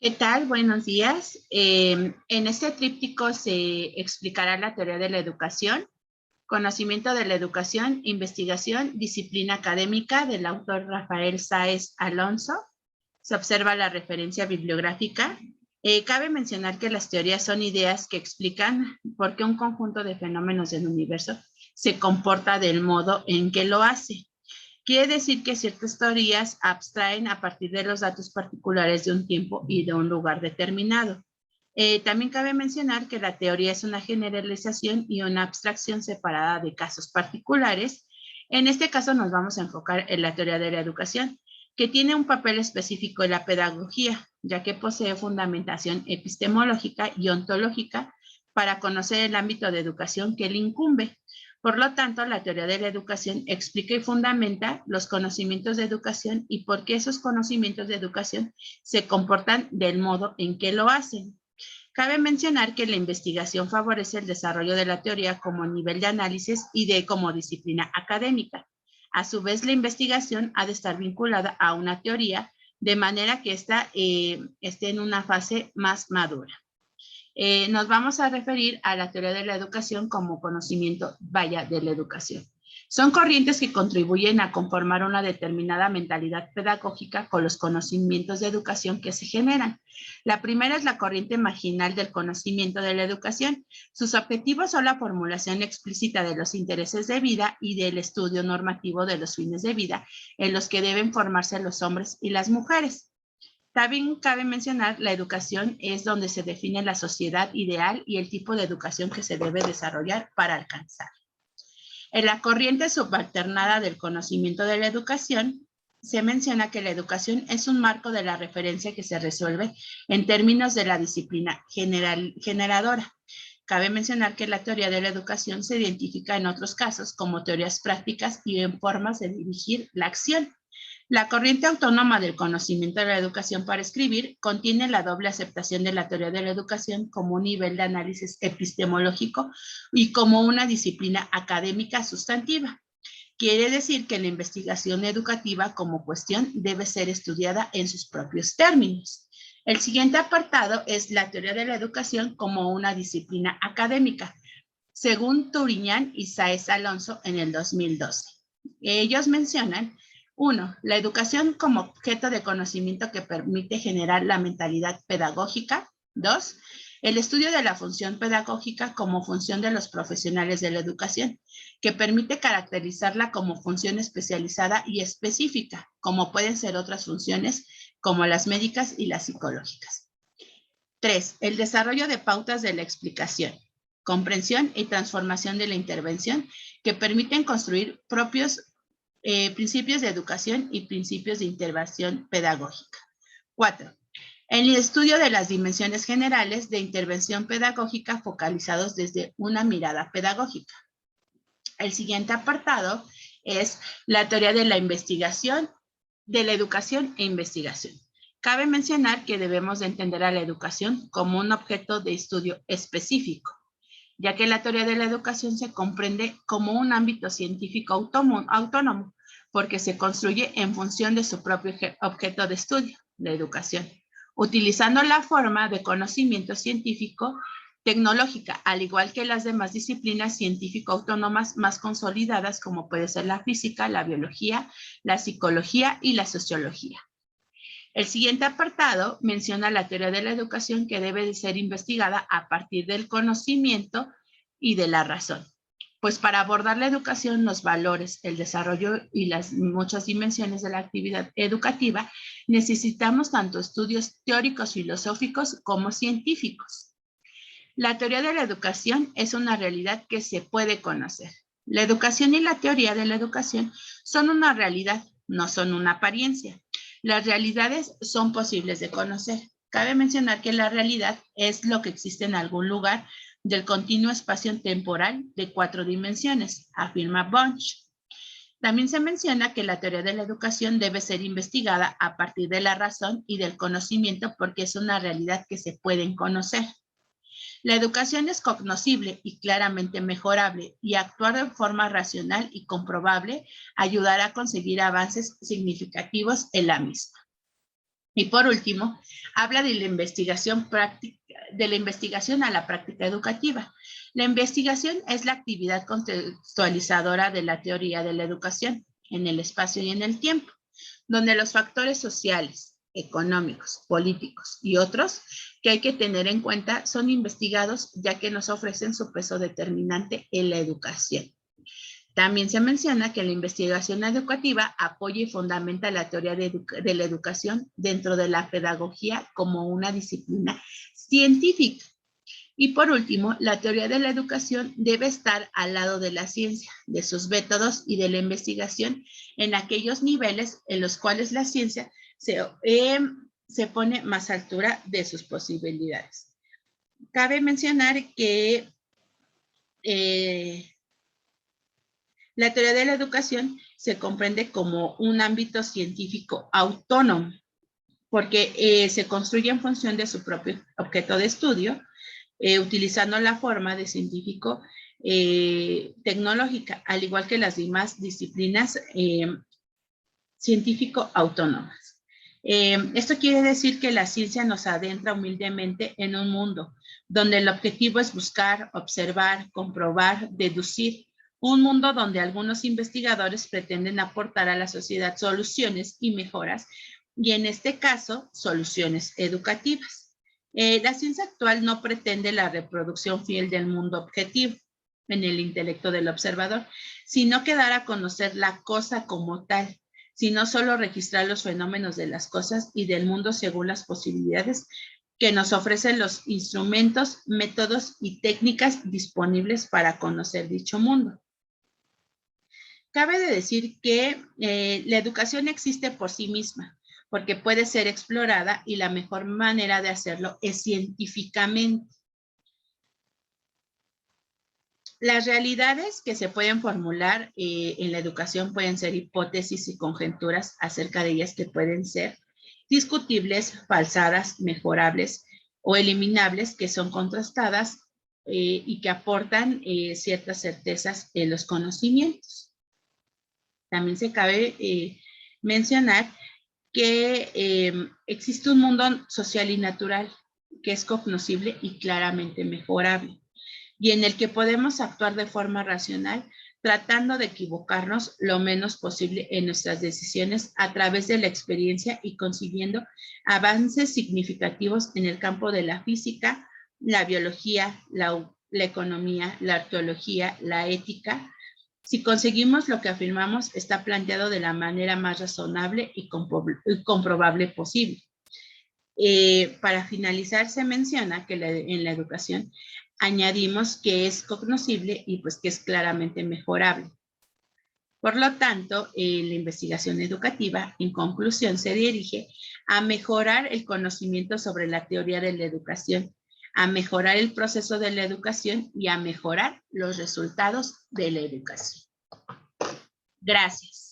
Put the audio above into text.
¿Qué tal? Buenos días. En este tríptico se explicará la teoría de la educación, conocimiento de la educación, investigación, disciplina académica del autor Rafael Sáez Alonso. Se observa la referencia bibliográfica. Cabe mencionar que las teorías son ideas que explican por qué un conjunto de fenómenos del universo se comporta del modo en que lo hace. Quiere decir que ciertas teorías abstraen a partir de los datos particulares de un tiempo y de un lugar determinado. También cabe mencionar que la teoría es una generalización y una abstracción separada de casos particulares. En este caso nos vamos a enfocar en la teoría de la educación, que tiene un papel específico en la pedagogía, ya que posee fundamentación epistemológica y ontológica para conocer el ámbito de educación que le incumbe. Por lo tanto, la teoría de la educación explica y fundamenta los conocimientos de educación y por qué esos conocimientos de educación se comportan del modo en que lo hacen. Cabe mencionar que la investigación favorece el desarrollo de la teoría como nivel de análisis y como disciplina académica. A su vez, la investigación ha de estar vinculada a una teoría de manera que ésta esté en una fase más madura. Nos vamos a referir a la teoría de la educación como conocimiento de la educación. Son corrientes que contribuyen a conformar una determinada mentalidad pedagógica con los conocimientos de educación que se generan. La primera es la corriente marginal del conocimiento de la educación. Sus objetivos son la formulación explícita de los intereses de vida y del estudio normativo de los fines de vida en los que deben formarse los hombres y las mujeres. También cabe mencionar, la educación es donde se define la sociedad ideal y el tipo de educación que se debe desarrollar para alcanzar. En la corriente subalternada del conocimiento de la educación, se menciona que la educación es un marco de la referencia que se resuelve en términos de la disciplina generadora. Cabe mencionar que la teoría de la educación se identifica en otros casos como teorías prácticas y en formas de dirigir la acción. La corriente autónoma del conocimiento de la educación para escribir contiene la doble aceptación de la teoría de la educación como un nivel de análisis epistemológico y como una disciplina académica sustantiva. Quiere decir que la investigación educativa como cuestión debe ser estudiada en sus propios términos. El siguiente apartado es la teoría de la educación como una disciplina académica, según Turiñán y Sáez Alonso en el 2012. Ellos mencionan: 1. La educación como objeto de conocimiento que permite generar la mentalidad pedagógica. 2. El estudio de la función pedagógica como función de los profesionales de la educación, que permite caracterizarla como función especializada y específica, como pueden ser otras funciones como las médicas y las psicológicas. 3. El desarrollo de pautas de la explicación, comprensión y transformación de la intervención, que permiten construir propios principios de educación y principios de intervención pedagógica. 4. El estudio de las dimensiones generales de intervención pedagógica focalizados desde una mirada pedagógica. El siguiente apartado es la teoría de la investigación, de la educación e investigación. Cabe mencionar que debemos de entender a la educación como un objeto de estudio específico, ya que la teoría de la educación se comprende como un ámbito científico autónomo, porque se construye en función de su propio objeto de estudio, la educación, utilizando la forma de conocimiento científico tecnológica, al igual que las demás disciplinas científico-autónomas más consolidadas, como puede ser la física, la biología, la psicología y la sociología. El siguiente apartado menciona la teoría de la educación que debe de ser investigada a partir del conocimiento y de la razón. Pues para abordar la educación, los valores, el desarrollo y las muchas dimensiones de la actividad educativa, necesitamos tanto estudios teóricos, filosóficos como científicos. La teoría de la educación es una realidad que se puede conocer. La educación y la teoría de la educación son una realidad, no son una apariencia. Las realidades son posibles de conocer. Cabe mencionar que la realidad es lo que existe en algún lugar del continuo espacio temporal de 4 dimensiones, afirma Bunch. También se menciona que la teoría de la educación debe ser investigada a partir de la razón y del conocimiento porque es una realidad que se pueden conocer. La educación es cognoscible y claramente mejorable, y actuar de forma racional y comprobable ayudará a conseguir avances significativos en la misma. Y por último, habla de la investigación práctica, de la investigación a la práctica educativa. La investigación es la actividad contextualizadora de la teoría de la educación en el espacio y en el tiempo, donde los factores sociales, económicos, políticos y otros que hay que tener en cuenta son investigados ya que nos ofrecen su peso determinante en la educación. También se menciona que la investigación educativa apoya y fundamenta la teoría de la educación dentro de la pedagogía como una disciplina científica. Y por último, la teoría de la educación debe estar al lado de la ciencia, de sus métodos y de la investigación en aquellos niveles en los cuales la ciencia se pone más a altura de sus posibilidades. Cabe mencionar que la teoría de la educación se comprende como un ámbito científico autónomo, porque se construye en función de su propio objeto de estudio, utilizando la forma de científico tecnológica, al igual que las demás disciplinas científico autónomas. Esto quiere decir que la ciencia nos adentra humildemente en un mundo donde el objetivo es buscar, observar, comprobar, deducir, un mundo donde algunos investigadores pretenden aportar a la sociedad soluciones y mejoras, y en este caso, soluciones educativas. La ciencia actual no pretende la reproducción fiel del mundo objetivo en el intelecto del observador, sino que dar a conocer la cosa como tal, sino solo registrar los fenómenos de las cosas y del mundo según las posibilidades que nos ofrecen los instrumentos, métodos y técnicas disponibles para conocer dicho mundo. Cabe de decir que la educación existe por sí misma, porque puede ser explorada y la mejor manera de hacerlo es científicamente. Las realidades que se pueden formular en la educación pueden ser hipótesis y conjeturas acerca de ellas que pueden ser discutibles, falsadas, mejorables o eliminables, que son contrastadas y que aportan ciertas certezas en los conocimientos. También se cabe mencionar que existe un mundo social y natural que es cognoscible y claramente mejorable, y en el que podemos actuar de forma racional, tratando de equivocarnos lo menos posible en nuestras decisiones a través de la experiencia y consiguiendo avances significativos en el campo de la física, la biología, la economía, la arqueología, la ética. Si conseguimos lo que afirmamos, está planteado de la manera más razonable y comprobable posible. Para finalizar, se menciona que en la educación añadimos que es cognoscible y pues que es claramente mejorable. Por lo tanto, la investigación educativa, en conclusión, se dirige a mejorar el conocimiento sobre la teoría de la educación, a mejorar el proceso de la educación y a mejorar los resultados de la educación. Gracias.